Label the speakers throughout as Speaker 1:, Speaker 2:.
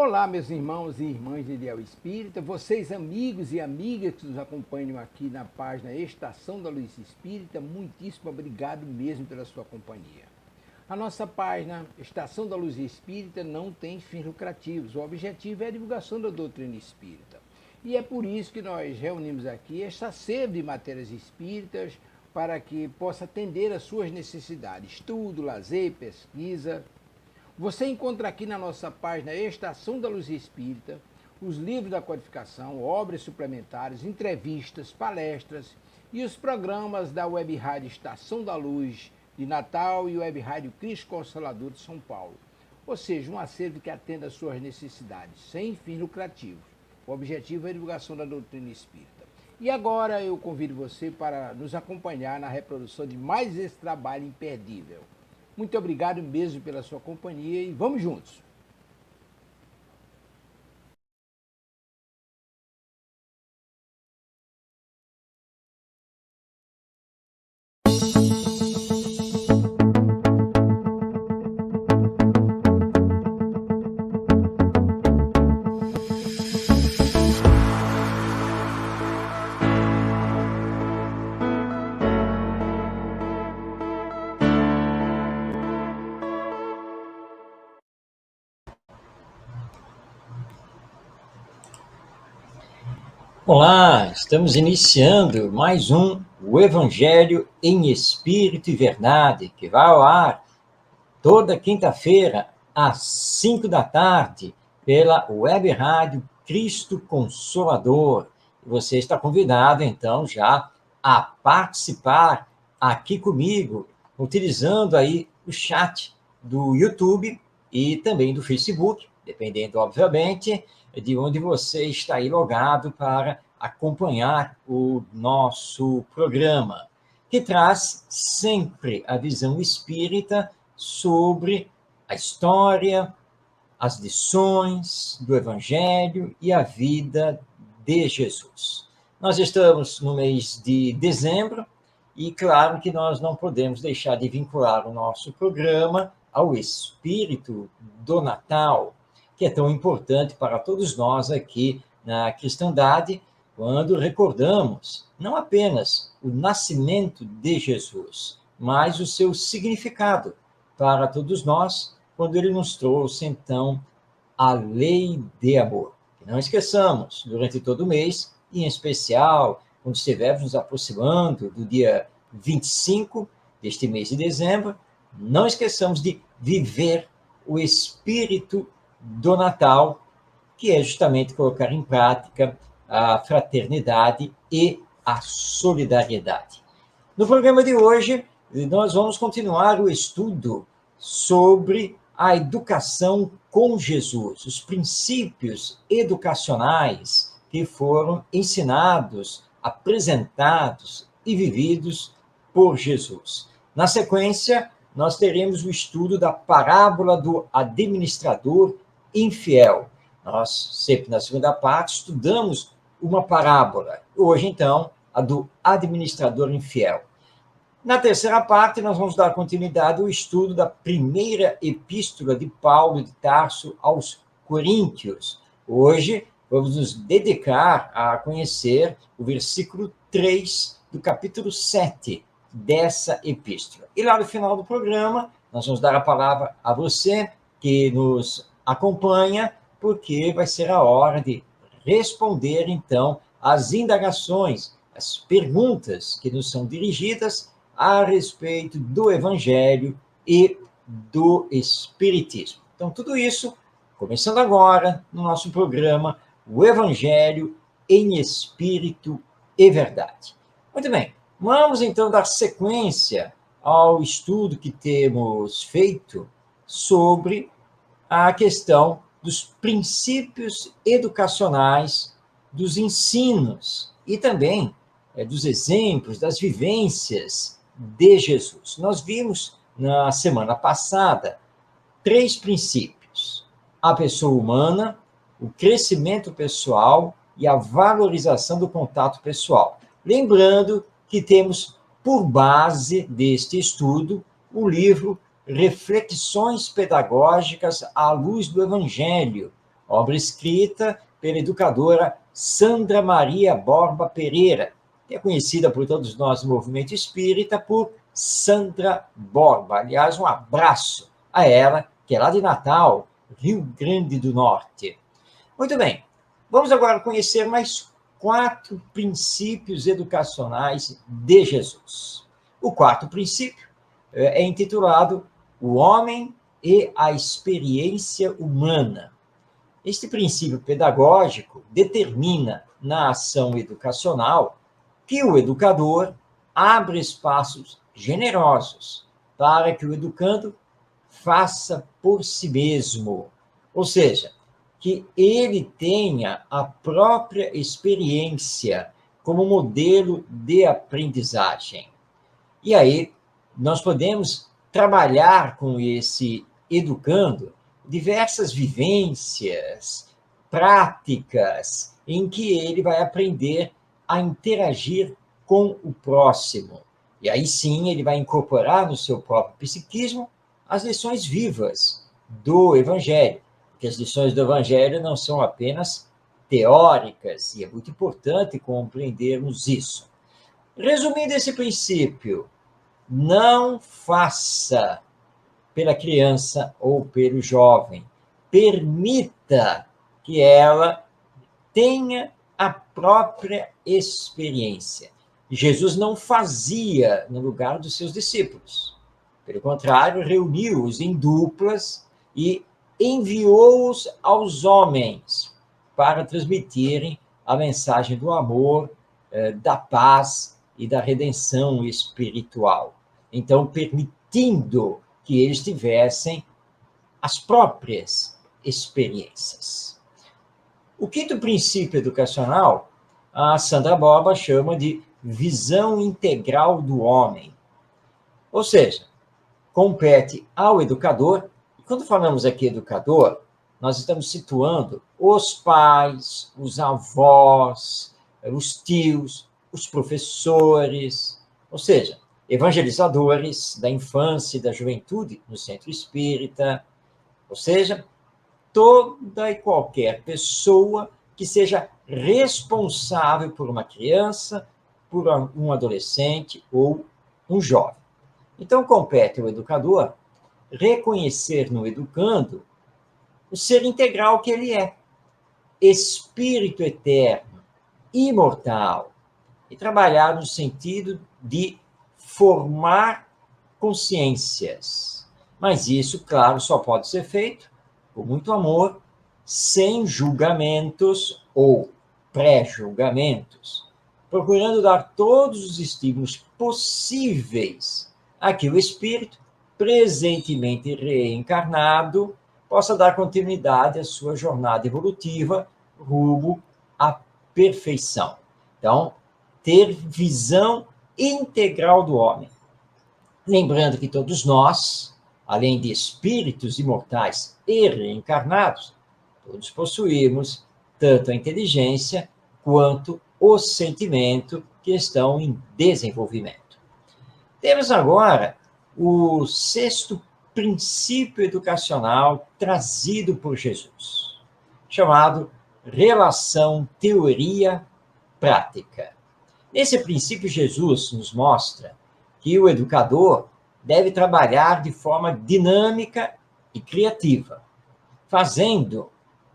Speaker 1: Olá, meus irmãos e irmãs de Ideal Espírita, vocês amigos e amigas que nos acompanham aqui na página Estação da Luz Espírita, muitíssimo obrigado mesmo pela sua companhia. A nossa página Estação da Luz Espírita não tem fins lucrativos, o objetivo é a divulgação da doutrina espírita. E é por isso que nós reunimos aqui esta sede de matérias espíritas para que possa atender às suas necessidades, estudo, lazer, pesquisa. Você encontra aqui na nossa página Estação da Luz Espírita os livros da codificação, obras suplementares, entrevistas, palestras e os programas da Web Rádio Estação da Luz de Natal e Web Rádio Cristo Consolador de São Paulo. Ou seja, um acervo que atenda às suas necessidades, sem fins lucrativos. O objetivo é a divulgação da doutrina espírita. E agora eu convido você para nos acompanhar na reprodução de mais esse trabalho imperdível. Muito obrigado mesmo pela sua companhia e vamos juntos!
Speaker 2: Olá, estamos iniciando mais o Evangelho em Espírito e Verdade, que vai ao ar toda quinta-feira, às 5 da tarde, pela Web Rádio Cristo Consolador. Você está convidado, então, já a participar aqui comigo, utilizando aí o chat do YouTube e também do Facebook, dependendo, obviamente, de onde você está aí logado para acompanhar o nosso programa, que traz sempre a visão espírita sobre a história, as lições do Evangelho e a vida de Jesus. Nós estamos no mês de dezembro e, claro, que nós não podemos deixar de vincular o nosso programa ao espírito do Natal, que é tão importante para todos nós aqui na cristandade, quando recordamos não apenas o nascimento de Jesus, mas o seu significado para todos nós, quando ele nos trouxe, então, a lei de amor. E não esqueçamos, durante todo o mês, e em especial, quando estivermos nos aproximando do dia 25 deste mês de dezembro, não esqueçamos de viver o espírito do Natal, que é justamente colocar em prática a fraternidade e a solidariedade. No programa de hoje, nós vamos continuar o estudo sobre a educação com Jesus, os princípios educacionais que foram ensinados, apresentados e vividos por Jesus. Na sequência, nós teremos o estudo da parábola do administrador infiel. Nós, sempre na segunda parte, estudamos uma parábola. Hoje, então, a do administrador infiel. Na terceira parte, nós vamos dar continuidade ao estudo da primeira epístola de Paulo de Tarso aos Coríntios. Hoje, vamos nos dedicar a conhecer o versículo 3 do capítulo 7 dessa epístola. E lá no final do programa, nós vamos dar a palavra a você que nos acompanha, porque vai ser a hora de responder, então, às indagações, as perguntas que nos são dirigidas a respeito do Evangelho e do Espiritismo. Então, tudo isso, começando agora no nosso programa, o Evangelho em Espírito e Verdade. Muito bem, vamos então dar sequência ao estudo que temos feito sobre a questão dos princípios educacionais, dos ensinos e também dos exemplos, das vivências de Jesus. Nós vimos na semana passada 3 princípios: a pessoa humana, o crescimento pessoal e a valorização do contato pessoal. Lembrando que temos por base deste estudo o livro Reflexões Pedagógicas à Luz do Evangelho, obra escrita pela educadora Sandra Maria Borba Pereira, que é conhecida por todos nós no movimento espírita por Sandra Borba. Aliás, um abraço a ela, que é lá de Natal, Rio Grande do Norte. Muito bem, vamos agora conhecer mais 4 princípios educacionais de Jesus. O quarto princípio é intitulado O Homem e a Experiência Humana. Este princípio pedagógico determina na ação educacional que o educador abre espaços generosos para que o educando faça por si mesmo, ou seja, que ele tenha a própria experiência como modelo de aprendizagem. E aí, nós podemos trabalhar com esse educando diversas vivências, práticas, em que ele vai aprender a interagir com o próximo. E aí sim, ele vai incorporar no seu próprio psiquismo as lições vivas do Evangelho, porque as lições do Evangelho não são apenas teóricas, e é muito importante compreendermos isso. Resumindo esse princípio, não faça pela criança ou pelo jovem, permita que ela tenha a própria experiência. Jesus não fazia no lugar dos seus discípulos. Pelo contrário, reuniu-os em duplas e enviou-os aos homens para transmitirem a mensagem do amor, da paz e da redenção espiritual. Então, permitindo que eles tivessem as próprias experiências. O quinto princípio educacional, a Sandra Borba chama de visão integral do homem. Ou seja, compete ao educador, e quando falamos aqui educador, nós estamos situando os pais, os avós, os tios, os professores, ou seja, evangelizadores da infância e da juventude no centro espírita, ou seja, toda e qualquer pessoa que seja responsável por uma criança, por um adolescente ou um jovem. Então, compete ao educador reconhecer no educando o ser integral que ele é, espírito eterno, imortal, e trabalhar no sentido de formar consciências. Mas isso, claro, só pode ser feito com muito amor, sem julgamentos ou pré-julgamentos, procurando dar todos os estímulos possíveis a que o espírito, presentemente reencarnado, possa dar continuidade à sua jornada evolutiva rumo à perfeição. Então, ter visão integral do homem. Lembrando que todos nós, além de espíritos imortais e reencarnados, todos possuímos tanto a inteligência quanto o sentimento que estão em desenvolvimento. Temos agora o sexto princípio educacional trazido por Jesus, chamado relação teoria-prática. Nesse princípio, Jesus nos mostra que o educador deve trabalhar de forma dinâmica e criativa, fazendo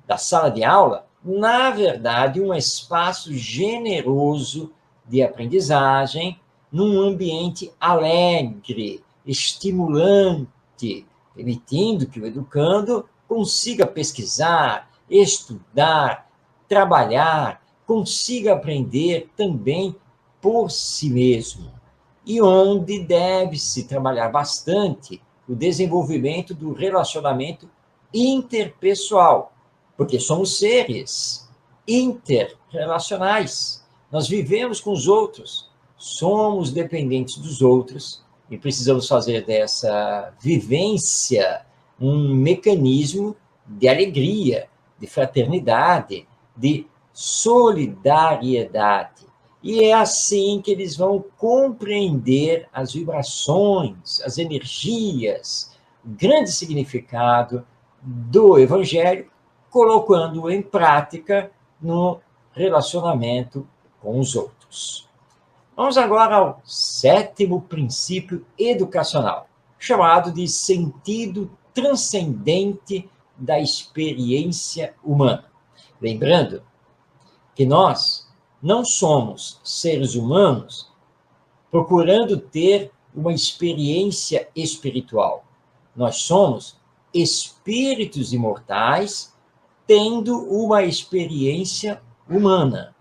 Speaker 2: da sala de aula, na verdade, um espaço generoso de aprendizagem, num ambiente alegre, estimulante, permitindo que o educando consiga pesquisar, estudar, trabalhar, consiga aprender também por si mesmo. E onde deve-se trabalhar bastante o desenvolvimento do relacionamento interpessoal, porque somos seres interrelacionais. Nós vivemos com os outros, somos dependentes dos outros e precisamos fazer dessa vivência um mecanismo de alegria, de fraternidade, de solidariedade. E é assim que eles vão compreender as vibrações, as energias, o grande significado do Evangelho, colocando em prática no relacionamento com os outros. Vamos agora ao 7º princípio educacional, chamado de sentido transcendente da experiência humana. Lembrando que nós não somos seres humanos procurando ter uma experiência espiritual. Nós somos espíritos imortais tendo uma experiência humana.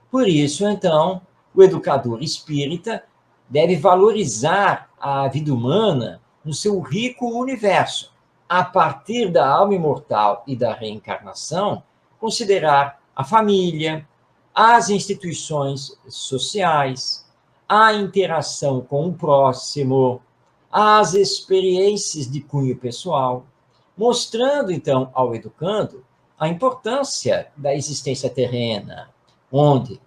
Speaker 2: Por isso, então, o educador espírita deve valorizar a vida humana no seu rico universo. A partir da alma imortal e da reencarnação, considerar a família, as instituições sociais, a interação com o próximo, as experiências de cunho pessoal, mostrando, então, ao educando a importância da existência terrena, onde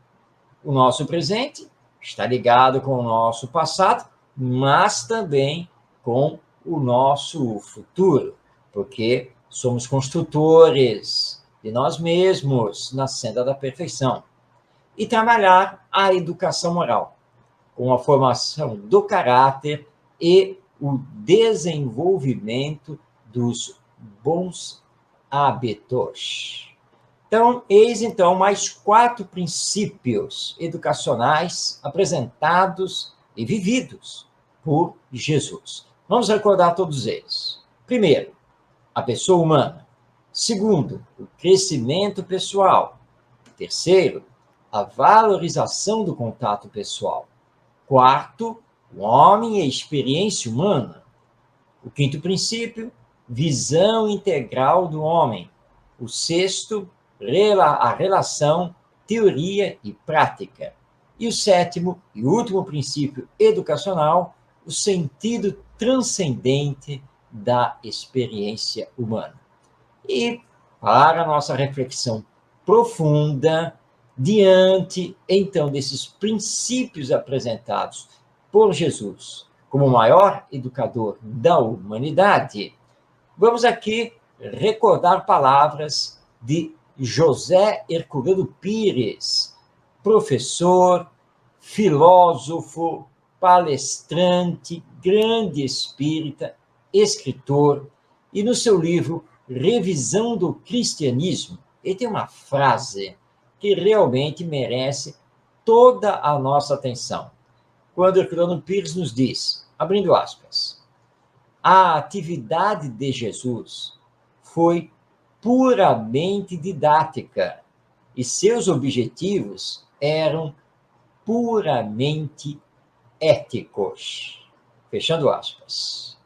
Speaker 2: o nosso presente está ligado com o nosso passado, mas também com o nosso futuro, porque somos construtores de nós mesmos na senda da perfeição. E trabalhar a educação moral, com a formação do caráter e o desenvolvimento dos bons hábitos. Então, eis então mais 4 princípios educacionais apresentados e vividos por Jesus. Vamos recordar todos eles. Primeiro, a pessoa humana. Segundo, o crescimento pessoal. Terceiro, a valorização do contato pessoal. Quarto, o homem e a experiência humana. O 5º princípio, visão integral do homem. O 6º, a relação teoria e prática. E o 7º e último princípio educacional, o sentido transcendente da experiência humana. E para a nossa reflexão profunda, diante, então, desses princípios apresentados por Jesus como o maior educador da humanidade, vamos aqui recordar palavras de José Herculano Pires, professor, filósofo, palestrante, grande espírita, escritor, e no seu livro Revisão do Cristianismo, ele tem uma frase que realmente merece toda a nossa atenção. Quando Herculano Pires nos diz, abrindo aspas, a atividade de Jesus foi puramente didática e seus objetivos eram puramente éticos. Fechando aspas.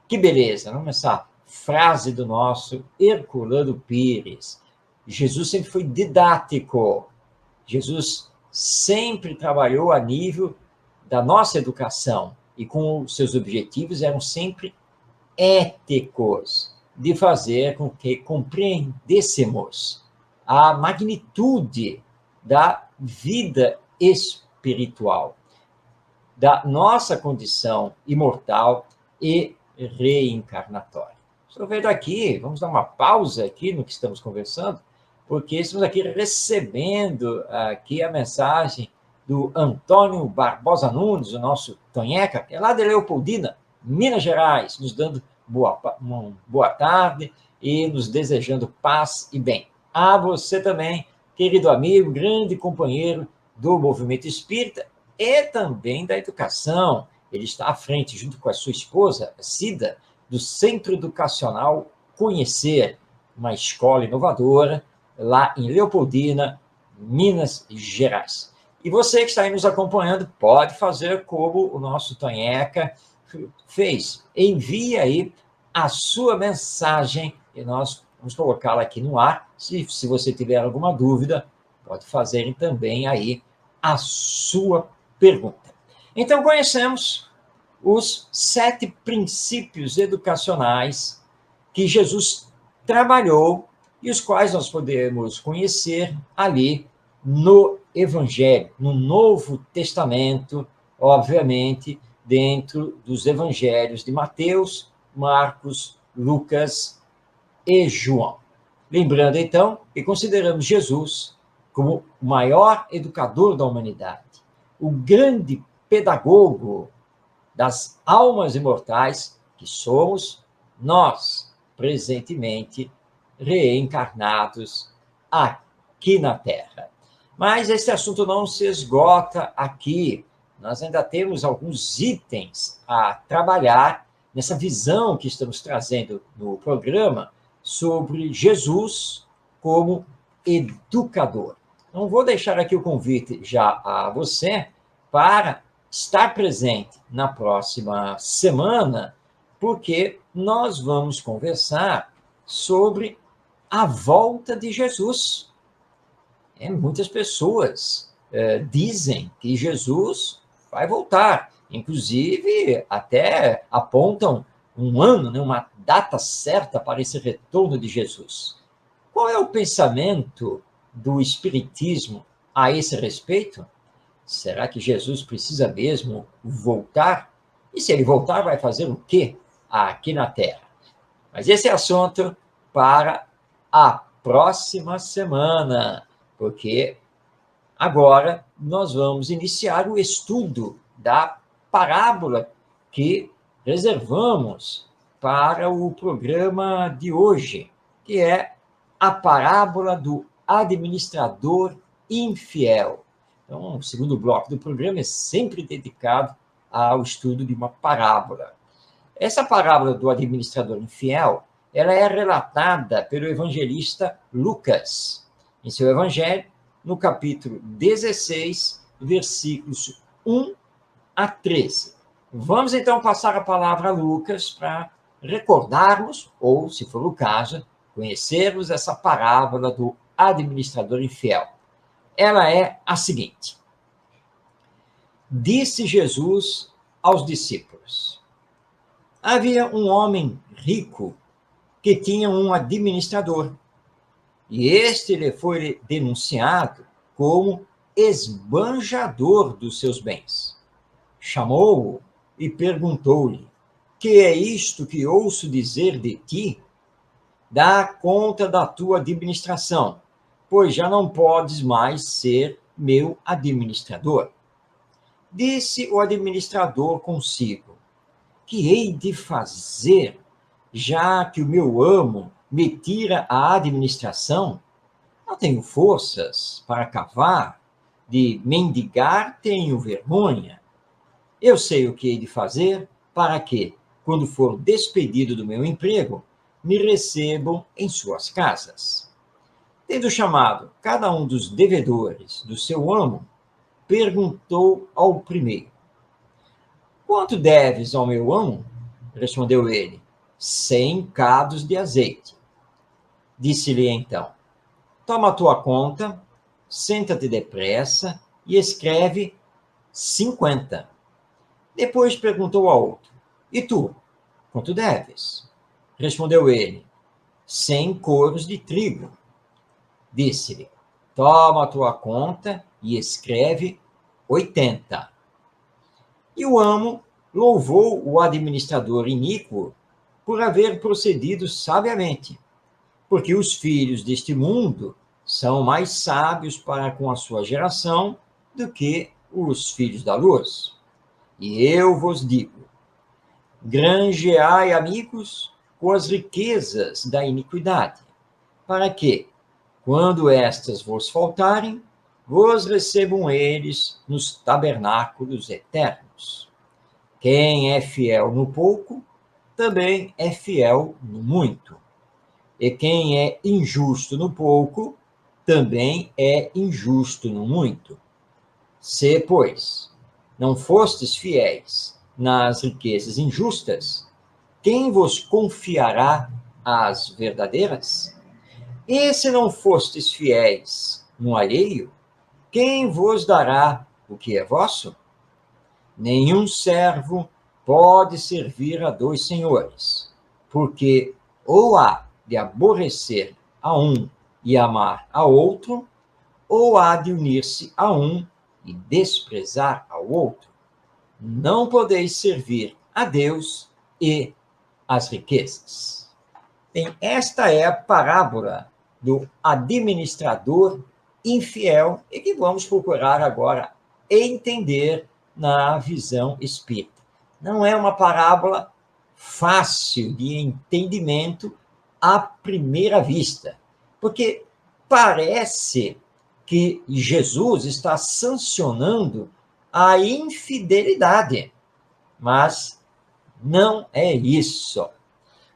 Speaker 2: Que beleza, não? Essa frase do nosso Herculano Pires. Jesus sempre foi didático. Jesus sempre trabalhou a nível da nossa educação e com os seus objetivos eram sempre éticos, de fazer com que compreendêssemos a magnitude da vida espiritual, da nossa condição imortal e reencarnatória. Aproveito aqui, vamos dar uma pausa aqui no que estamos conversando, porque estamos aqui recebendo aqui a mensagem do Antônio Barbosa Nunes, o nosso Tonheca, que é lá de Leopoldina, Minas Gerais, nos dando boa tarde e nos desejando paz e bem. A você também, querido amigo, grande companheiro do movimento espírita e também da educação. Ele está à frente, junto com a sua esposa, Cida, do Centro Educacional Conhecer, uma escola inovadora, lá em Leopoldina, Minas Gerais. E você que está aí nos acompanhando, pode fazer como o nosso Tonheca fez. Envie aí a sua mensagem e nós vamos colocá-la aqui no ar. Se você tiver alguma dúvida, pode fazer também aí a sua pergunta. Então, conhecemos os 7 princípios educacionais que Jesus trabalhou e os quais nós podemos conhecer ali no Evangelho, no Novo Testamento, obviamente, dentro dos Evangelhos de Mateus, Marcos, Lucas e João. Lembrando, então, que consideramos Jesus como o maior educador da humanidade, o grande pedagogo das almas imortais que somos nós, presentemente reencarnados aqui na Terra. Mas esse assunto não se esgota aqui. Nós ainda temos alguns itens a trabalhar nessa visão que estamos trazendo no programa sobre Jesus como educador. Então, vou deixar aqui o convite já a você para estar presente na próxima semana, porque nós vamos conversar sobre a volta de Jesus. Muitas pessoas dizem que Jesus vai voltar, inclusive até apontam um ano, né, uma data certa para esse retorno de Jesus. Qual é o pensamento do Espiritismo a esse respeito? Será que Jesus precisa mesmo voltar? E se ele voltar, vai fazer o quê aqui na Terra? Mas esse é assunto para a próxima semana, porque agora nós vamos iniciar o estudo da parábola que reservamos para o programa de hoje, que é a parábola do administrador infiel. Então, o segundo bloco do programa é sempre dedicado ao estudo de uma parábola. Essa parábola do administrador infiel, ela é relatada pelo evangelista Lucas, em seu evangelho, no capítulo 16, versículos 1 a 13. Vamos, então, passar a palavra a Lucas para recordarmos, ou, se for o caso, conhecermos essa parábola do administrador infiel. Ela é a seguinte: disse Jesus aos discípulos: havia um homem rico que tinha um administrador, e este lhe foi denunciado como esbanjador dos seus bens. Chamou-o e perguntou-lhe: que é isto que ouço dizer de ti? Dá conta da tua administração, pois já não podes mais ser meu administrador. Disse o administrador consigo: que hei de fazer, já que o meu amo me tira a administração? Não tenho forças para cavar, de mendigar tenho vergonha. Eu sei o que hei de fazer para que, quando for despedido do meu emprego, me recebam em suas casas. Tendo chamado cada um dos devedores do seu amo, perguntou ao primeiro: quanto deves ao meu amo? Respondeu ele: 100 cados de azeite. Disse-lhe então: toma a tua conta, senta-te depressa e escreve 50. Depois perguntou ao outro: e tu, quanto deves? Respondeu ele: 100 coros de trigo. Disse-lhe: toma a tua conta e escreve 80. E o amo louvou o administrador iníquo por haver procedido sabiamente, porque os filhos deste mundo são mais sábios para com a sua geração do que os filhos da luz. E eu vos digo: granjeai amigos com as riquezas da iniquidade, para que, quando estas vos faltarem, vos recebam eles nos tabernáculos eternos. Quem é fiel no pouco, também é fiel no muito. E quem é injusto no pouco, também é injusto no muito. Se, pois, não fostes fiéis nas riquezas injustas, quem vos confiará as verdadeiras? E se não fostes fiéis no alheio, quem vos dará o que é vosso? Nenhum servo pode servir a dois senhores, porque ou há de aborrecer a um e amar a outro, ou há de unir-se a um e desprezar ao outro. Não podeis servir a Deus e às riquezas. Bem, esta é a parábola do administrador infiel e que vamos procurar agora entender na visão espírita. Não é uma parábola fácil de entendimento à primeira vista, porque parece que Jesus está sancionando a infidelidade, mas não é isso.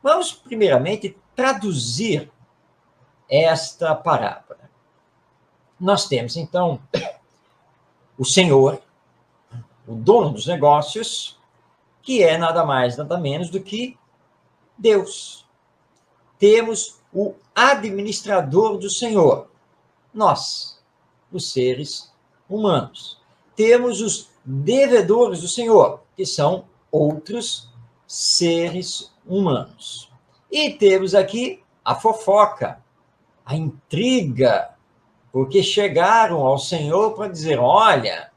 Speaker 2: Vamos, primeiramente, traduzir esta parábola. Nós temos, então, o Senhor, o dono dos negócios, que é nada mais, nada menos do que Deus. Temos o administrador do Senhor, nós, os seres humanos. Temos os devedores do Senhor, que são outros seres humanos. E temos aqui a fofoca, a intriga, porque chegaram ao Senhor para dizer, olha,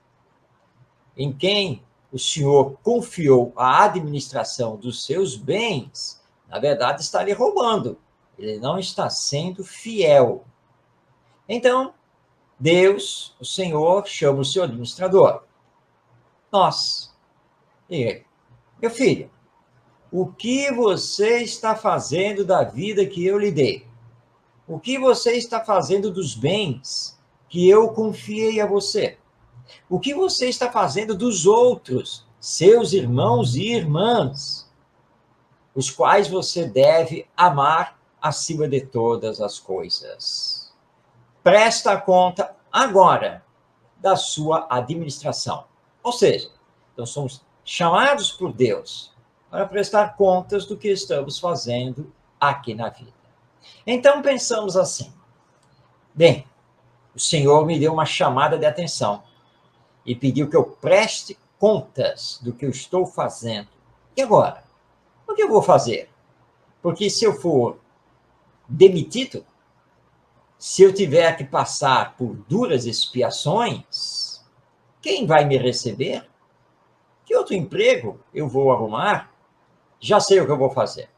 Speaker 2: em quem o Senhor confiou a administração dos seus bens, na verdade está lhe roubando, ele não está sendo fiel. Então, Deus, o Senhor, chama o seu administrador. Nós. E ele, meu filho, o que você está fazendo da vida que eu lhe dei? O que você está fazendo dos bens que eu confiei a você? O que você está fazendo dos outros, seus irmãos e irmãs, os quais você deve amar acima de todas as coisas? Presta conta agora da sua administração. Ou seja, então somos chamados por Deus para prestar contas do que estamos fazendo aqui na vida. Então pensamos assim, bem, o Senhor me deu uma chamada de atenção e pediu que eu preste contas do que eu estou fazendo. E agora? O que eu vou fazer? Porque se eu for demitido, se eu tiver que passar por duras expiações, quem vai me receber? Que outro emprego eu vou arrumar? Já sei o que eu vou fazer.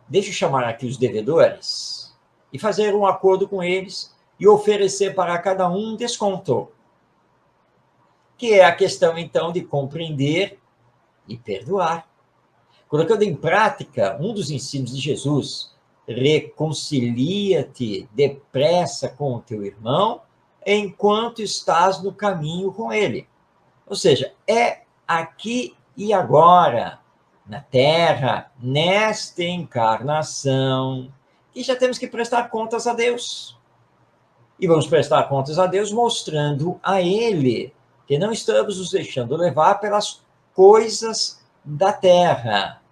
Speaker 2: Deixa eu chamar aqui os devedores e fazer um acordo com eles e oferecer para cada um desconto. Que é a questão, então, de compreender e perdoar. Colocando em prática um dos ensinos de Jesus, reconcilia-te depressa com o teu irmão enquanto estás no caminho com ele. Ou seja, é aqui e agora, na Terra, nesta encarnação, que já temos que prestar contas a Deus. E vamos prestar contas a Deus mostrando a Ele que não estamos nos deixando levar pelas coisas da Terra.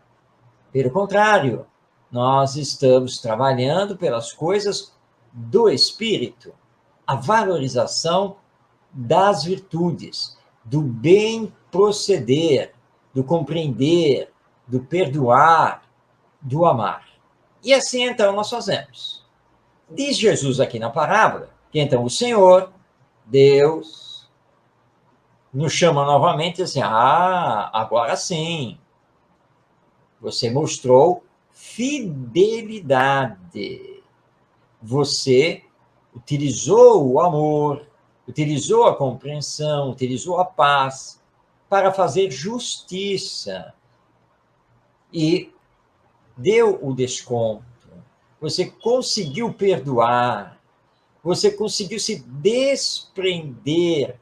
Speaker 2: Pelo contrário, nós estamos trabalhando pelas coisas do Espírito, a valorização das virtudes, do bem proceder, do compreender, do perdoar, do amar. E assim, então, nós fazemos. Diz Jesus aqui na parábola que, então, o Senhor, Deus, nos chama novamente assim, agora sim, você mostrou fidelidade. Você utilizou o amor, utilizou a compreensão, utilizou a paz para fazer justiça e deu o desconto. Você conseguiu perdoar, você conseguiu se desprender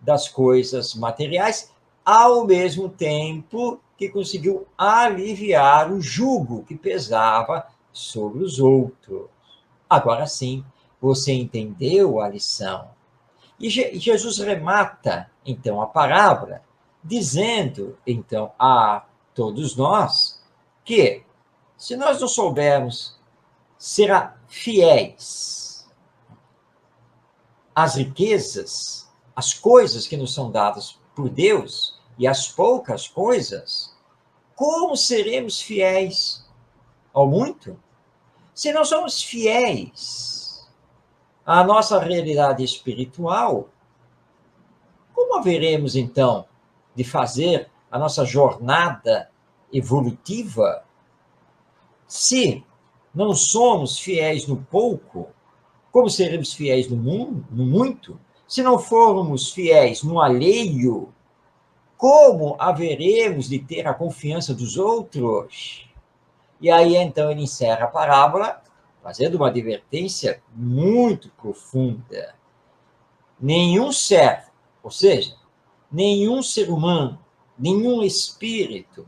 Speaker 2: das coisas materiais, ao mesmo tempo que conseguiu aliviar o jugo que pesava sobre os outros. Agora sim, você entendeu a lição. E Jesus remata, então, a parábola, dizendo, então, a todos nós, que se nós não soubermos ser fiéis às riquezas, às coisas que nos são dadas por Deus e às poucas coisas, como seremos fiéis ao muito? Se não somos fiéis à nossa realidade espiritual, como haveremos, então, de fazer a nossa jornada evolutiva se não somos fiéis no pouco, como seremos fiéis no muito? Se não formos fiéis no alheio, como haveremos de ter a confiança dos outros? E aí, então, ele encerra a parábola fazendo uma advertência muito profunda. Nenhum servo, ou seja, nenhum ser humano, nenhum espírito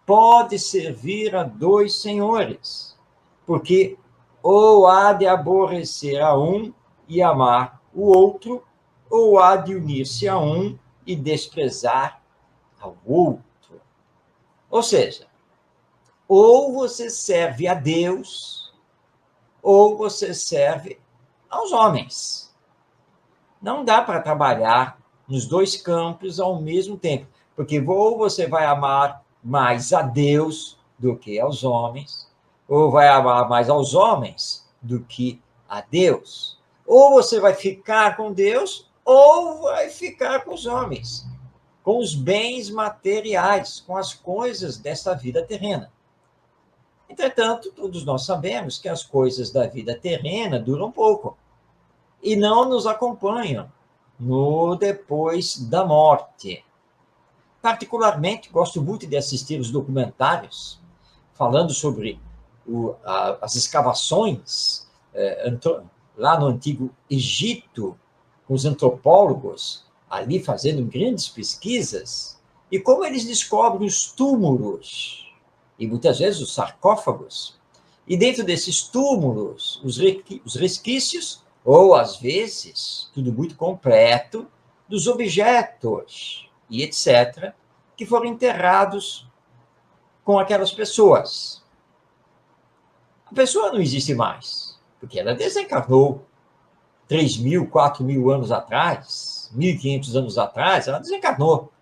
Speaker 2: pode servir a dois senhores, porque ou há de aborrecer a um e amar o outro, ou há de unir-se a um e desprezar ao outro. Ou seja, ou você serve a Deus, ou você serve aos homens. Não dá para trabalhar nos dois campos ao mesmo tempo, porque ou você vai amar mais a Deus do que aos homens, ou vai amar mais aos homens do que a Deus. Ou você vai ficar com Deus, ou vai ficar com os homens, com os bens materiais, com as coisas desta vida terrena. Entretanto, todos nós sabemos que as coisas da vida terrena duram pouco e não nos acompanham no depois da morte. Particularmente, gosto muito de assistir os documentários falando sobre as escavações lá no Antigo Egito, com os antropólogos ali fazendo grandes pesquisas, e como eles descobrem os túmulos, e muitas vezes os sarcófagos, e dentro desses túmulos, os resquícios, ou às vezes, tudo muito completo, dos objetos e etc., que foram enterrados com aquelas pessoas. A pessoa não existe mais, porque ela desencarnou 3.000, 4.000 anos atrás, 1.500 anos atrás, ela desencarnou,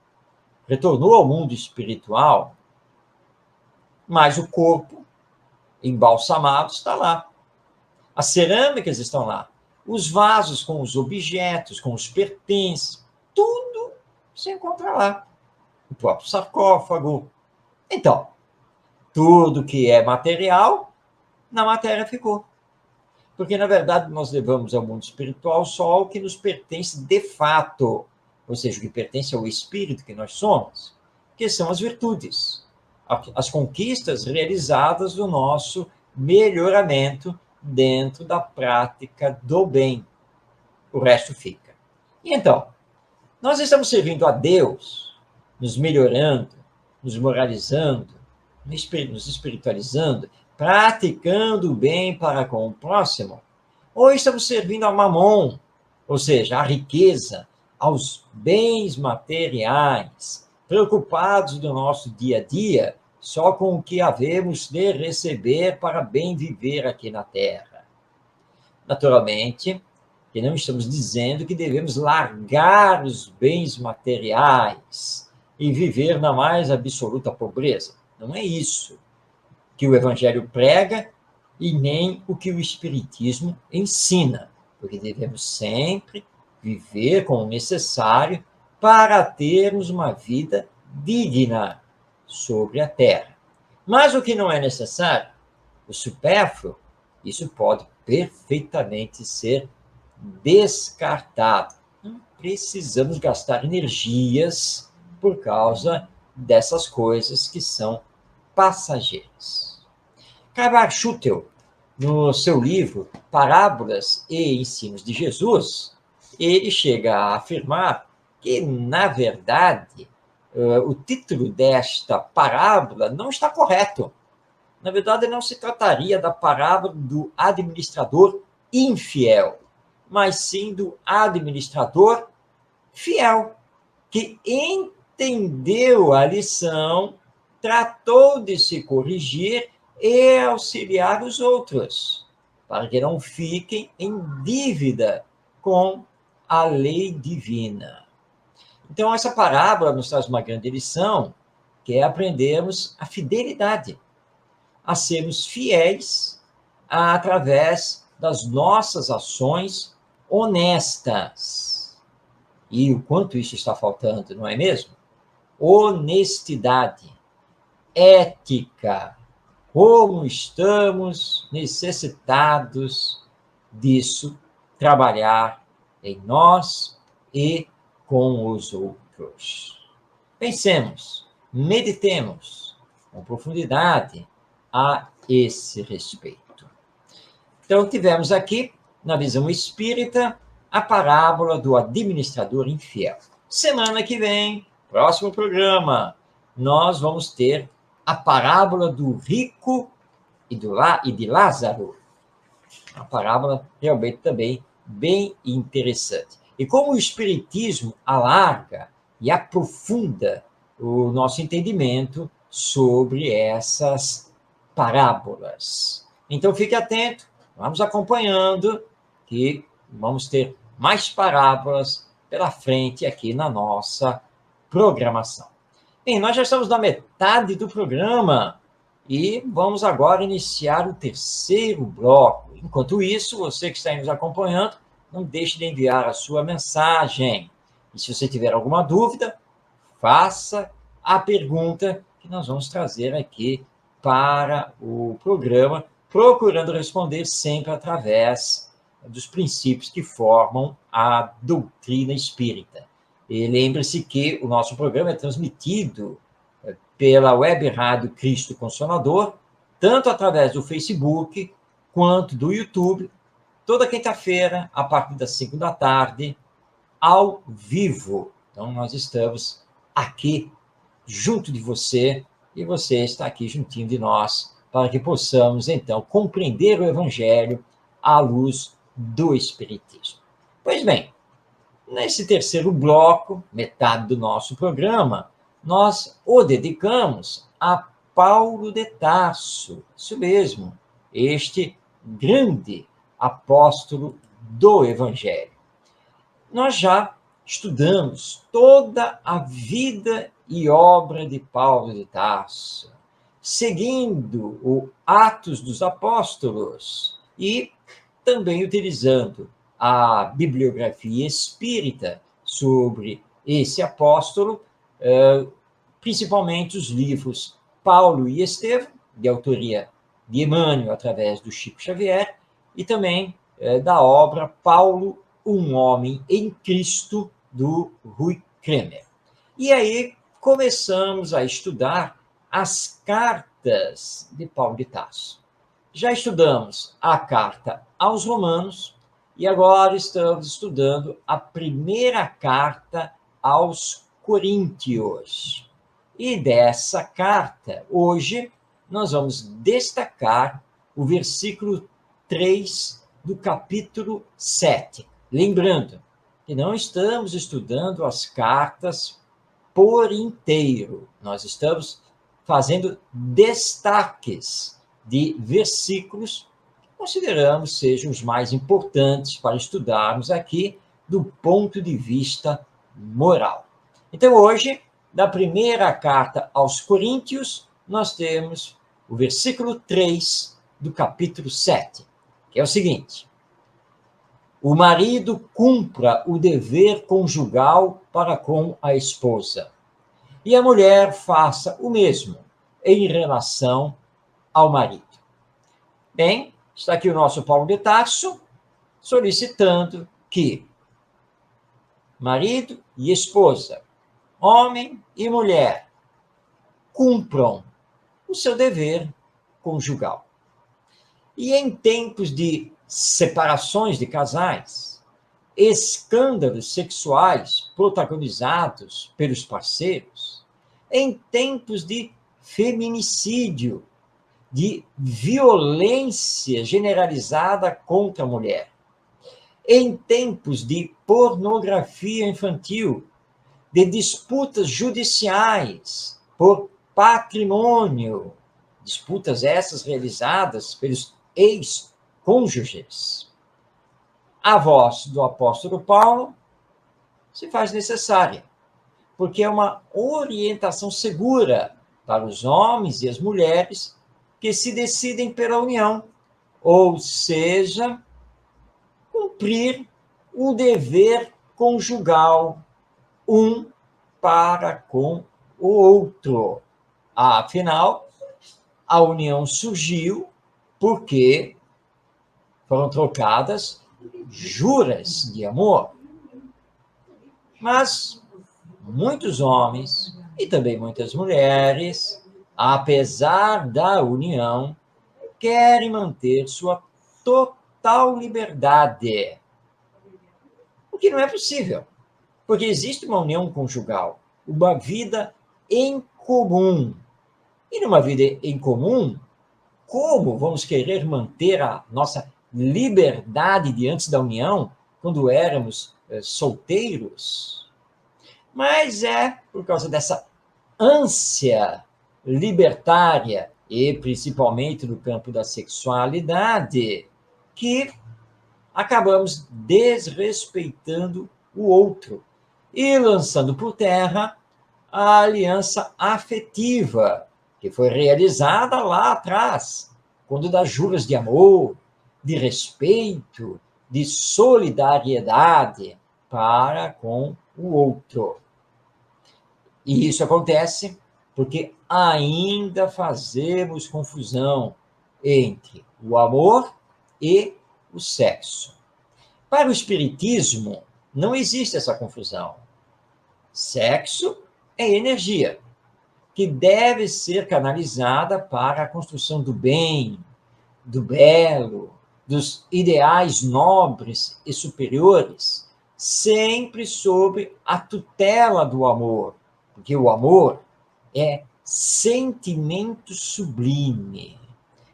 Speaker 2: retornou ao mundo espiritual, mas o corpo embalsamado está lá. As cerâmicas estão lá. Os vasos com os objetos, com os pertences, tudo se encontra lá. O próprio sarcófago. Então, tudo que é material, na matéria ficou. Porque, na verdade, nós levamos ao mundo espiritual só o que nos pertence de fato, ou seja, o que pertence ao espírito que nós somos, que são as virtudes, as conquistas realizadas do nosso melhoramento dentro da prática do bem. O resto fica. E então, nós estamos servindo a Deus, nos melhorando, nos moralizando, nos espiritualizando, praticando o bem para com o próximo, ou estamos servindo a Mamon, ou seja, a riqueza, aos bens materiais, preocupados do nosso dia a dia, só com o que havemos de receber para bem viver aqui na Terra. Naturalmente, que não estamos dizendo que devemos largar os bens materiais e viver na mais absoluta pobreza. Não é isso que o Evangelho prega e nem o que o Espiritismo ensina, porque devemos sempre viver com o necessário para termos uma vida digna sobre a Terra. Mas o que não é necessário, o supérfluo, isso pode perfeitamente ser descartado. Não precisamos gastar energias por causa dessas coisas que são passageiras. Karl Schutel, no seu livro Parábolas e Ensinos de Jesus, ele chega a afirmar que, na verdade, o título desta parábola não está correto. Na verdade, não se trataria da parábola do administrador infiel, mas sim do administrador fiel, que entendeu a lição, tratou de se corrigir e auxiliar os outros, para que não fiquem em dívida com a lei divina. Então, essa parábola nos traz uma grande lição, que é aprendermos a fidelidade, a sermos fiéis através das nossas ações honestas. E o quanto isso está faltando, não é mesmo? Honestidade, ética, como estamos necessitados disso, trabalhar em nós e com os outros. Pensemos, meditemos com profundidade a esse respeito. Então, tivemos aqui, na visão espírita, a parábola do administrador infiel. Semana que vem, próximo programa, nós vamos ter a parábola do rico e de Lázaro. Uma parábola realmente também bem interessante. E como o Espiritismo alarga e aprofunda o nosso entendimento sobre essas parábolas. Então, fique atento, vamos acompanhando, que vamos ter mais parábolas pela frente aqui na nossa programação. Bem, nós já estamos na metade do programa e vamos agora iniciar o terceiro bloco. Enquanto isso, você que está nos acompanhando, não deixe de enviar a sua mensagem. E se você tiver alguma dúvida, faça a pergunta que nós vamos trazer aqui para o programa, procurando responder sempre através dos princípios que formam a doutrina espírita. E lembre-se que o nosso programa é transmitido pela Web Rádio Cristo Consolador, tanto através do Facebook quanto do YouTube, toda quinta-feira, a partir das 5 da tarde, ao vivo. Então, nós estamos aqui junto de você e você está aqui juntinho de nós para que possamos, então, compreender o Evangelho à luz do Espiritismo. Pois bem, nesse terceiro bloco, metade do nosso programa, nós o dedicamos a Paulo de Tarso, isso mesmo, este grande apóstolo do Evangelho. Nós já estudamos toda a vida e obra de Paulo de Tarso, seguindo o Atos dos Apóstolos e também utilizando a bibliografia espírita sobre esse apóstolo, principalmente os livros Paulo e Estevão, de autoria de Emmanuel, através do Chico Xavier, e também da obra Paulo, um Homem em Cristo, do Rui Kremer. E aí começamos a estudar as cartas de Paulo de Tarso. Já estudamos a carta aos Romanos e agora estamos estudando a primeira carta aos Coríntios. E dessa carta, hoje, nós vamos destacar o versículo 3 do capítulo 7. Lembrando que não estamos estudando as cartas por inteiro, nós estamos fazendo destaques de versículos que consideramos sejam os mais importantes para estudarmos aqui do ponto de vista moral. Então, hoje, da primeira carta aos Coríntios, nós temos o versículo 3 do capítulo 7, que é o seguinte: o marido cumpra o dever conjugal para com a esposa, e a mulher faça o mesmo em relação ao marido. Bem, está aqui o nosso Paulo de Tarso, solicitando que marido e esposa, homem e mulher, cumpram o seu dever conjugal. E em tempos de separações de casais, escândalos sexuais protagonizados pelos parceiros, em tempos de feminicídio, de violência generalizada contra a mulher, em tempos de pornografia infantil, de disputas judiciais por patrimônio, disputas essas realizadas pelos ex-cônjuges, a voz do apóstolo Paulo se faz necessária, porque é uma orientação segura para os homens e as mulheres que se decidem pela união, ou seja, cumprir o dever conjugal um para com o outro. Afinal, a união surgiu porque foram trocadas juras de amor. Mas muitos homens e também muitas mulheres, apesar da união, querem manter sua total liberdade. O que não é possível, porque existe uma união conjugal, uma vida em comum. E numa vida em comum, como vamos querer manter a nossa liberdade de antes da união, quando éramos solteiros? Mas é por causa dessa ânsia libertária, e principalmente no campo da sexualidade, que acabamos desrespeitando o outro e lançando por terra a aliança afetiva, que foi realizada lá atrás, quando das juras de amor, de respeito, de solidariedade para com o outro. E isso acontece porque ainda fazemos confusão entre o amor e o sexo. Para o Espiritismo, não existe essa confusão. Sexo é energia, que deve ser canalizada para a construção do bem, do belo, dos ideais nobres e superiores, sempre sob a tutela do amor, porque o amor é sentimento sublime.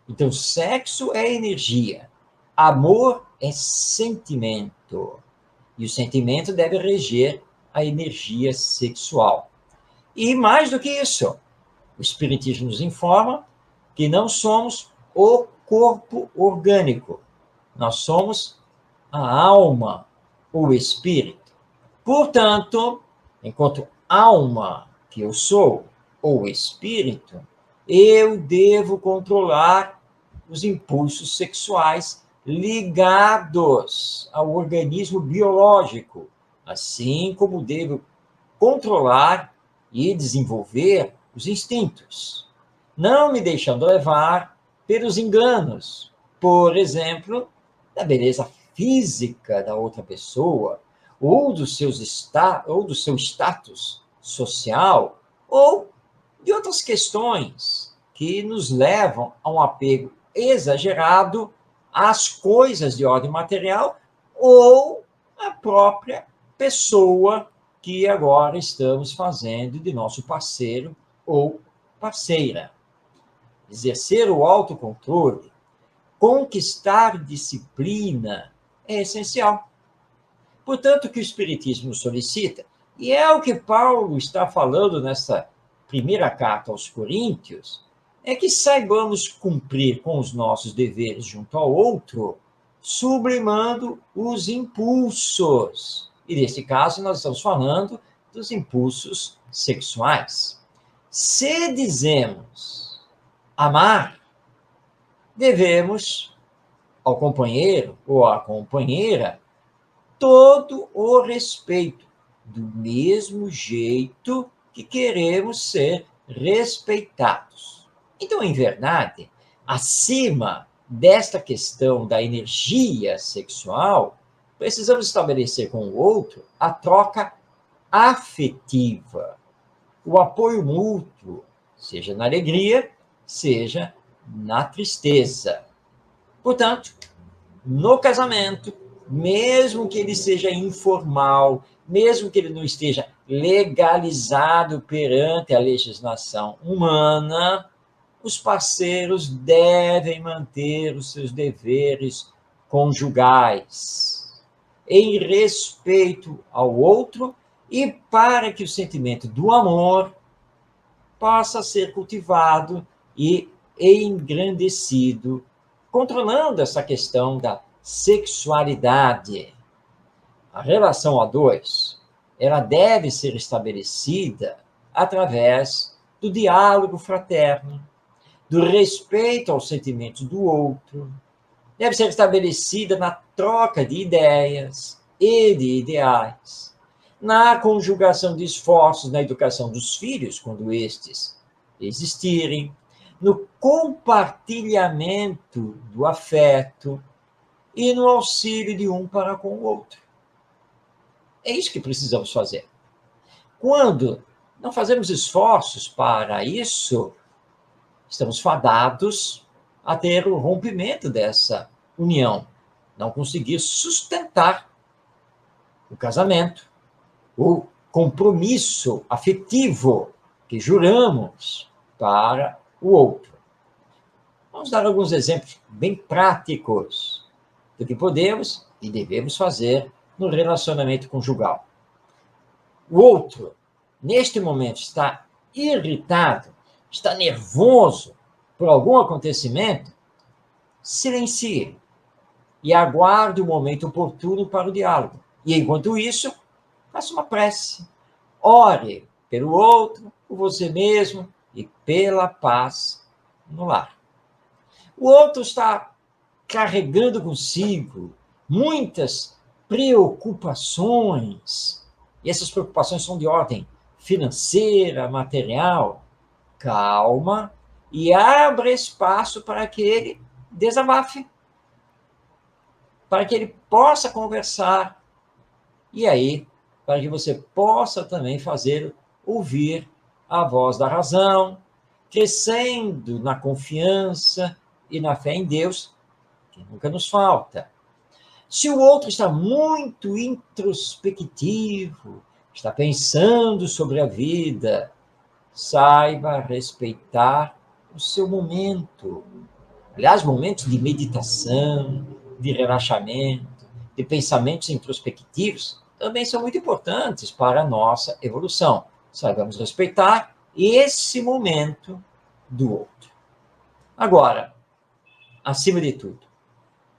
Speaker 2: Então, sexo é energia, amor é sentimento, e o sentimento deve reger a energia sexual. E mais do que isso, o Espiritismo nos informa que não somos o corpo orgânico, nós somos a alma, o espírito. Portanto, enquanto alma que eu sou, ou espírito, eu devo controlar os impulsos sexuais ligados ao organismo biológico, assim como devo controlar e desenvolver os instintos, não me deixando levar pelos enganos, por exemplo, da beleza física da outra pessoa, ou do seu status social, ou de outras questões que nos levam a um apego exagerado às coisas de ordem material ou à própria pessoa que agora estamos fazendo de nosso parceiro ou parceira. Exercer o autocontrole, conquistar disciplina é essencial. Portanto, o que o Espiritismo solicita, e é o que Paulo está falando nessa primeira carta aos Coríntios, é que saibamos cumprir com os nossos deveres junto ao outro, sublimando os impulsos. E, nesse caso, nós estamos falando dos impulsos sexuais. Se dizemos amar, devemos ao companheiro ou à companheira todo o respeito, do mesmo jeito que queremos ser respeitados. Então, em verdade, acima desta questão da energia sexual, precisamos estabelecer com o outro a troca afetiva, o apoio mútuo, seja na alegria, seja na tristeza. Portanto, no casamento, mesmo que ele seja informal, mesmo que ele não esteja legalizado perante a legislação humana, os parceiros devem manter os seus deveres conjugais, em respeito ao outro e para que o sentimento do amor possa ser cultivado e engrandecido, controlando essa questão da sexualidade. A relação a dois, ela deve ser estabelecida através do diálogo fraterno, do respeito aos sentimentos do outro, deve ser estabelecida na troca de ideias e de ideais, na conjugação de esforços na educação dos filhos, quando estes existirem, no compartilhamento do afeto e no auxílio de um para com o outro. É isso que precisamos fazer. Quando não fazemos esforços para isso, estamos fadados a ter o rompimento dessa união, não conseguir sustentar o casamento, o compromisso afetivo que juramos para o outro. Vamos dar alguns exemplos bem práticos do que podemos e devemos fazer no relacionamento conjugal. O outro, neste momento, está irritado, está nervoso por algum acontecimento, silencie e aguarde o momento oportuno para o diálogo. E, enquanto isso, faça uma prece. Ore pelo outro, por você mesmo e pela paz no lar. O outro está carregando consigo muitas preocupações, e essas preocupações são de ordem financeira, material. Calma e abra espaço para que ele desabafe, para que ele possa conversar, e aí, para que você possa também fazer ouvir a voz da razão, crescendo na confiança e na fé em Deus, que nunca nos falta. Se o outro está muito introspectivo, está pensando sobre a vida, saiba respeitar o seu momento. Aliás, momentos de meditação, de relaxamento, de pensamentos introspectivos, também são muito importantes para a nossa evolução. Saibamos respeitar esse momento do outro. Agora, acima de tudo,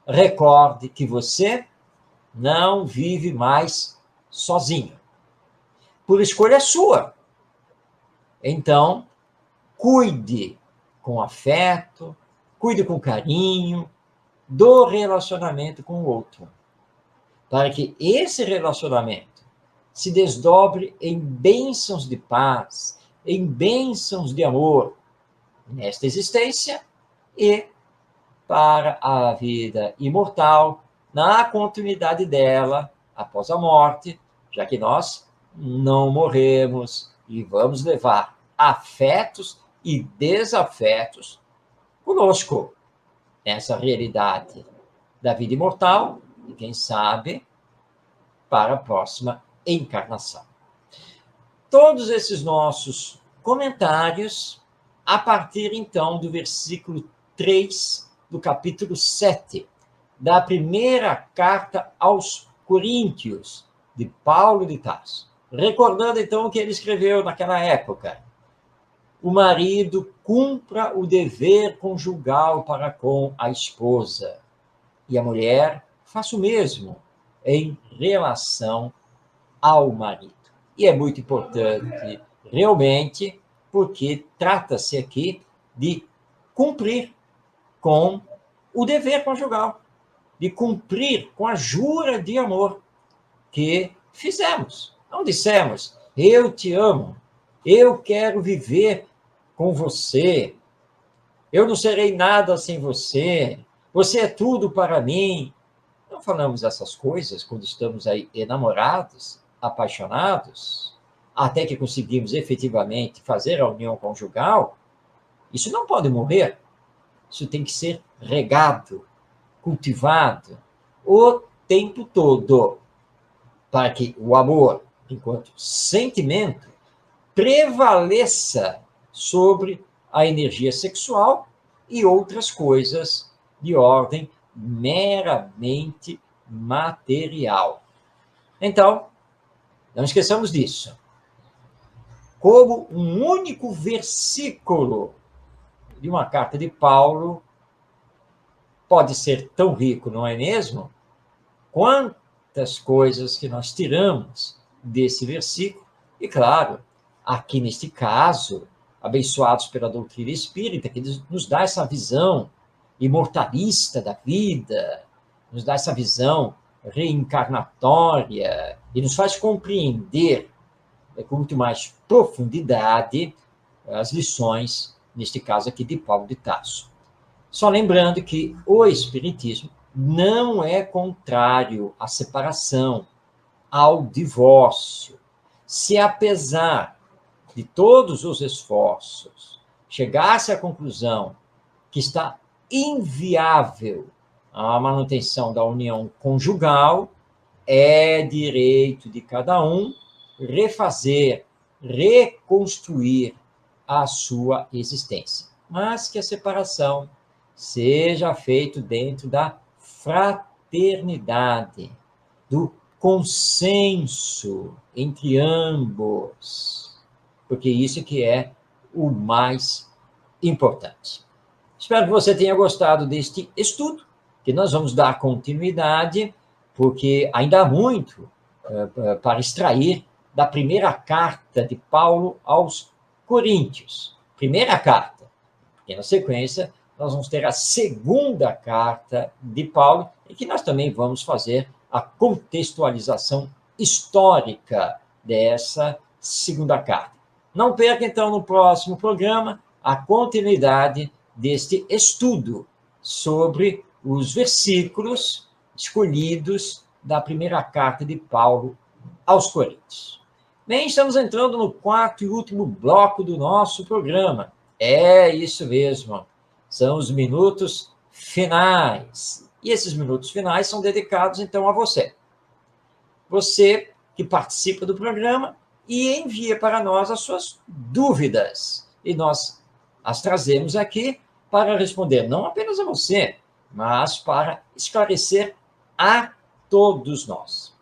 Speaker 2: recorde que você não vive mais sozinho, por escolha sua. Então, cuide com afeto, cuide com carinho do relacionamento com o outro, para que esse relacionamento se desdobre em bênçãos de paz, em bênçãos de amor, nesta existência e para a vida imortal, na continuidade dela após a morte, já que nós não morremos e vamos levar afetos e desafetos conosco nessa realidade da vida imortal e, quem sabe, para a próxima encarnação. Todos esses nossos comentários a partir, então, do versículo 3 do capítulo 7 da primeira carta aos Coríntios, de Paulo de Tarso. Recordando, então, o que ele escreveu naquela época. O marido cumpra o dever conjugal para com a esposa, e a mulher faça o mesmo em relação ao marido. E é muito importante, realmente, porque trata-se aqui de cumprir com o dever conjugal, de cumprir com a jura de amor que fizemos. Não dissemos, eu te amo, eu quero viver com você, eu não serei nada sem você, você é tudo para mim. Não falamos essas coisas quando estamos aí enamorados, apaixonados, até que conseguimos efetivamente fazer a união conjugal. Isso não pode morrer, isso tem que ser regado, cultivado o tempo todo, para que o amor, enquanto sentimento, prevaleça sobre a energia sexual e outras coisas de ordem meramente material. Então, não esqueçamos disso. Como um único versículo de uma carta de Paulo pode ser tão rico, não é mesmo? Quantas coisas que nós tiramos desse versículo. E, claro, aqui neste caso, abençoados pela doutrina espírita, que nos dá essa visão imortalista da vida, nos dá essa visão reencarnatória e nos faz compreender com muito mais profundidade as lições neste caso aqui de Paulo de Tarso. Só lembrando que o Espiritismo não é contrário à separação, ao divórcio. Se apesar de todos os esforços chegasse à conclusão que está inviável a manutenção da união conjugal, é direito de cada um refazer, reconstruir a sua existência. Mas que a separação seja feita dentro da fraternidade, do consenso entre ambos, porque isso que é o mais importante. Espero que você tenha gostado deste estudo, que nós vamos dar continuidade, porque ainda há muito para extrair da primeira carta de Paulo aos Coríntios. Primeira carta. E na sequência, nós vamos ter a segunda carta de Paulo, e que nós também vamos fazer a contextualização histórica dessa segunda carta. Não perca, então, no próximo programa, a continuidade deste estudo sobre os versículos escolhidos da primeira carta de Paulo aos Coríntios. Bem, estamos entrando no quarto e último bloco do nosso programa. É isso mesmo, são os minutos finais. E esses minutos finais são dedicados, então, a você. Você que participa do programa e envia para nós as suas dúvidas. E nós as trazemos aqui para responder não apenas a você, mas para esclarecer a todos nós.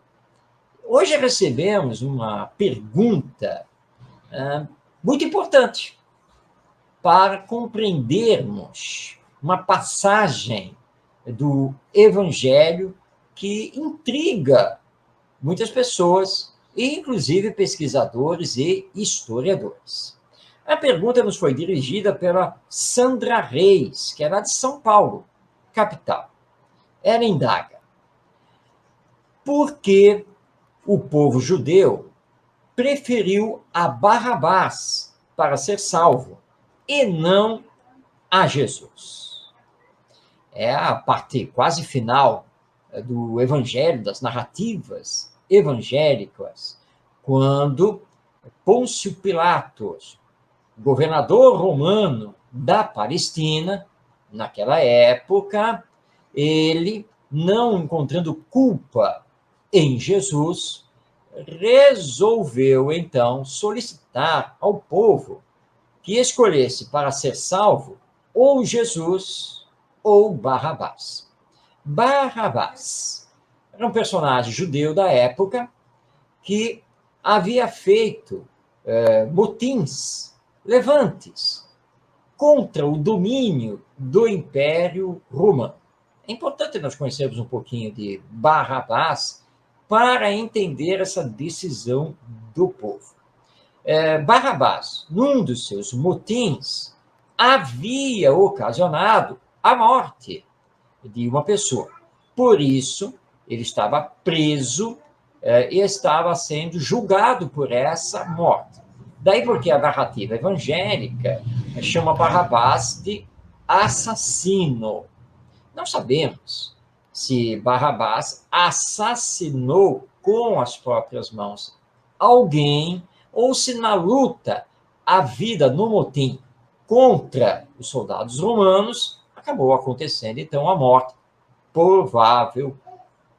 Speaker 2: Hoje recebemos uma pergunta muito importante para compreendermos uma passagem do Evangelho que intriga muitas pessoas, inclusive pesquisadores e historiadores. A pergunta nos foi dirigida pela Sandra Reis, que é lá de São Paulo, capital. Ela indaga: por que o povo judeu preferiu a Barrabás para ser salvo e não a Jesus? É a parte quase final do Evangelho, das narrativas evangélicas, quando Pôncio Pilatos, governador romano da Palestina, naquela época, ele, não encontrando culpa em Jesus, resolveu, então, solicitar ao povo que escolhesse para ser salvo ou Jesus ou Barrabás. Barrabás era um personagem judeu da época que havia feito motins, levantes, contra o domínio do Império Romano. É importante nós conhecermos um pouquinho de Barrabás para entender essa decisão do povo. Barrabás, num dos seus motins, havia ocasionado a morte de uma pessoa. Por isso, ele estava preso e estava sendo julgado por essa morte. Daí porque a narrativa evangélica chama Barrabás de assassino. Não sabemos se Barrabás assassinou com as próprias mãos alguém, ou se na luta, a vida no motim contra os soldados romanos, acabou acontecendo, então, a morte provável,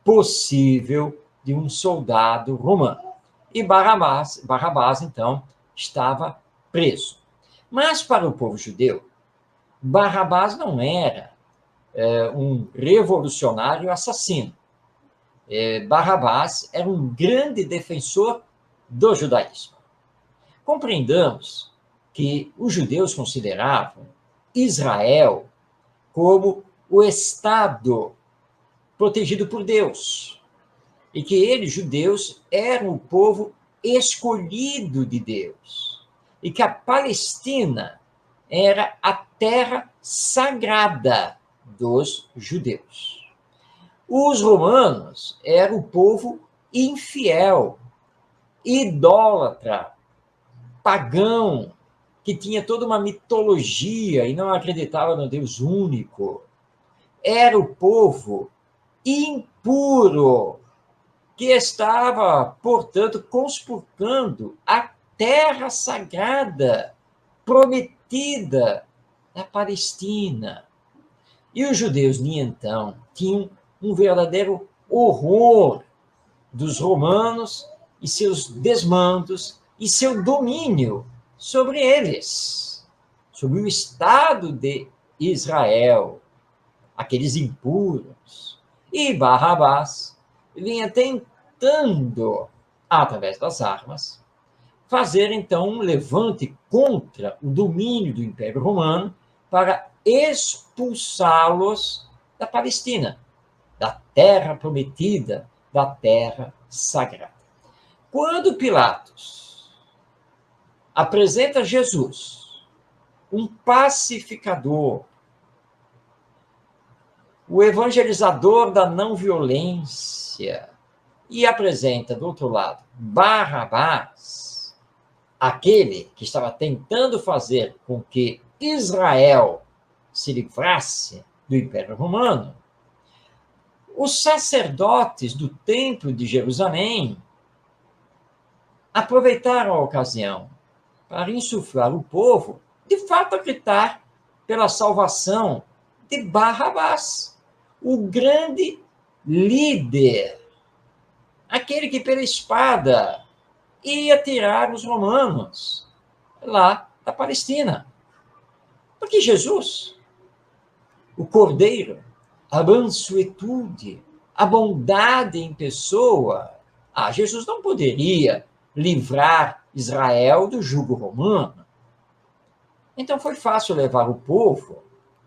Speaker 2: possível, de um soldado romano. E Barrabás, então, estava preso. Mas para o povo judeu, Barrabás não era um revolucionário assassino. Barrabás era um grande defensor do judaísmo. Compreendamos que os judeus consideravam Israel como o Estado protegido por Deus, e que eles, judeus, eram o povo escolhido de Deus, e que a Palestina era a terra sagrada dos judeus. Os romanos eram o povo infiel, idólatra, pagão, que tinha toda uma mitologia e não acreditava no Deus único. Era o povo impuro, que estava, portanto, conspurcando a terra sagrada prometida da Palestina. E os judeus, então, tinham um verdadeiro horror dos romanos e seus desmandos e seu domínio sobre eles, sobre o Estado de Israel, aqueles impuros. E Barrabás vinha tentando, através das armas, fazer, então, um levante contra o domínio do Império Romano para expulsá-los da Palestina, da terra prometida, da terra sagrada. Quando Pilatos apresenta Jesus, um pacificador, o evangelizador da não violência, e apresenta, do outro lado, Barrabás, aquele que estava tentando fazer com que Israel se livrasse do Império Romano, os sacerdotes do Templo de Jerusalém aproveitaram a ocasião para insuflar o povo, de fato, a gritar pela salvação de Barrabás, o grande líder, aquele que pela espada ia tirar os romanos lá da Palestina. Porque Jesus, o Cordeiro, a mansuetude, a bondade em pessoa, Jesus não poderia livrar Israel do jugo romano. Então foi fácil levar o povo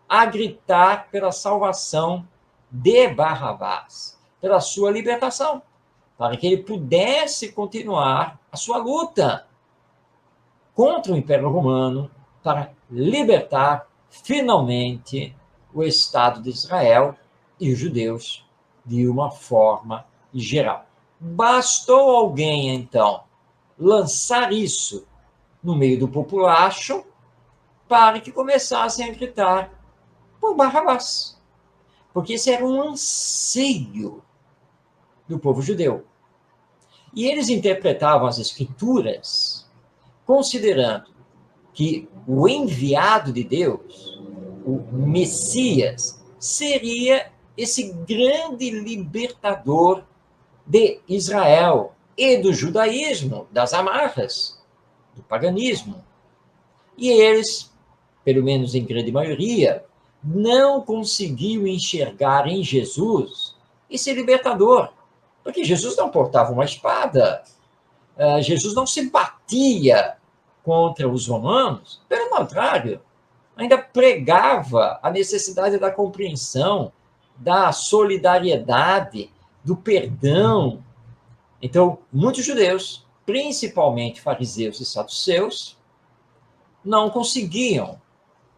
Speaker 2: a gritar pela salvação de Barrabás, pela sua libertação, para que ele pudesse continuar a sua luta contra o Império Romano para libertar, finalmente, o Estado de Israel e os judeus de uma forma geral. Bastou alguém, então, lançar isso no meio do populacho para que começassem a gritar por Barrabás. Porque esse era um anseio do povo judeu. E eles interpretavam as Escrituras considerando que o enviado de Deus, o Messias, seria esse grande libertador de Israel e do judaísmo, das amarras, do paganismo. E eles, pelo menos em grande maioria, não conseguiam enxergar em Jesus esse libertador, porque Jesus não portava uma espada, Jesus não se batia contra os romanos, pelo contrário, ainda pregava a necessidade da compreensão, da solidariedade, do perdão. Então, muitos judeus, principalmente fariseus e saduceus, não conseguiam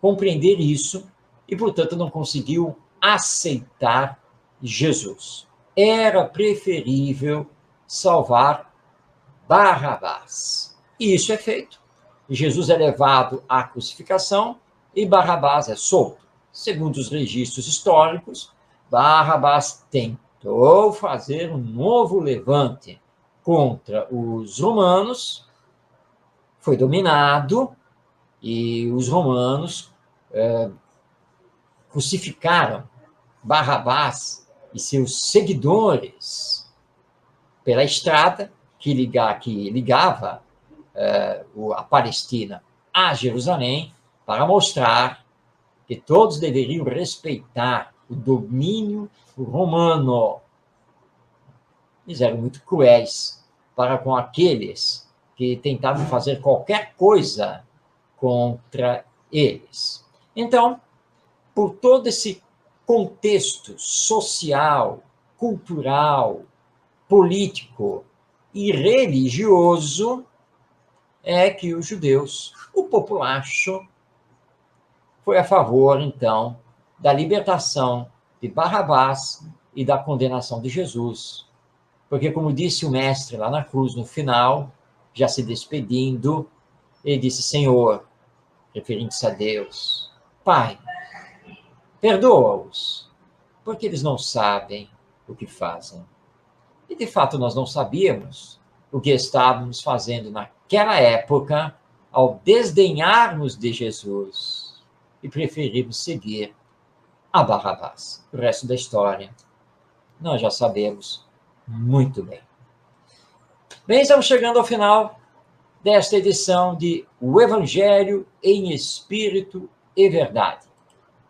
Speaker 2: compreender isso e, portanto, não conseguiam aceitar Jesus. Era preferível salvar Barrabás. E isso é feito. Jesus é levado à crucificação e Barrabás é solto. Segundo os registros históricos, Barrabás tentou fazer um novo levante contra os romanos, foi dominado e os romanos crucificaram Barrabás e seus seguidores pela estrada que ligava a Palestina a Jerusalém, para mostrar que todos deveriam respeitar o domínio romano. Eles eram muito cruéis para com aqueles que tentavam fazer qualquer coisa contra eles. Então, por todo esse contexto social, cultural, político e religioso, é que os judeus, o populacho, foi a favor, então, da libertação de Barrabás e da condenação de Jesus. Porque, como disse o mestre lá na cruz, no final, já se despedindo, ele disse: Senhor, referindo-se a Deus: Pai, perdoa-os, porque eles não sabem o que fazem. E, de fato, nós não sabíamos o que estávamos fazendo naquela época ao desdenharmos de Jesus e preferirmos seguir a Barrabás. O resto da história nós já sabemos muito bem. Bem, estamos chegando ao final desta edição de O Evangelho em Espírito e Verdade.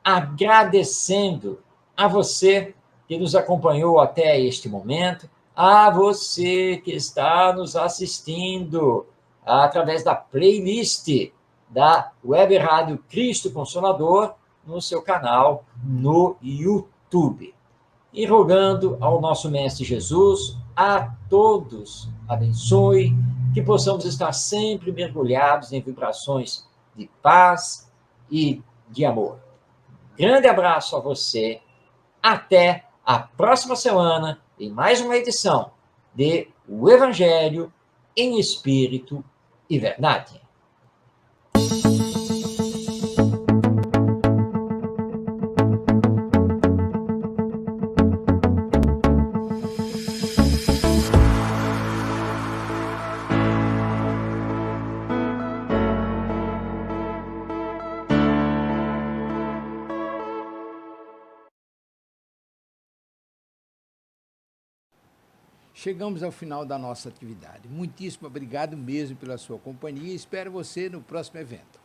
Speaker 2: Agradecendo a você que nos acompanhou até este momento, a você que está nos assistindo através da playlist da Web Rádio Cristo Consolador no seu canal no YouTube. E rogando ao nosso Mestre Jesus, a todos abençoe, que possamos estar sempre mergulhados em vibrações de paz e de amor. Grande abraço a você. Até a próxima semana em mais uma edição de O Evangelho em Espírito e Verdade.
Speaker 1: Chegamos ao final da nossa atividade. Muitíssimo obrigado mesmo pela sua companhia e espero você no próximo evento.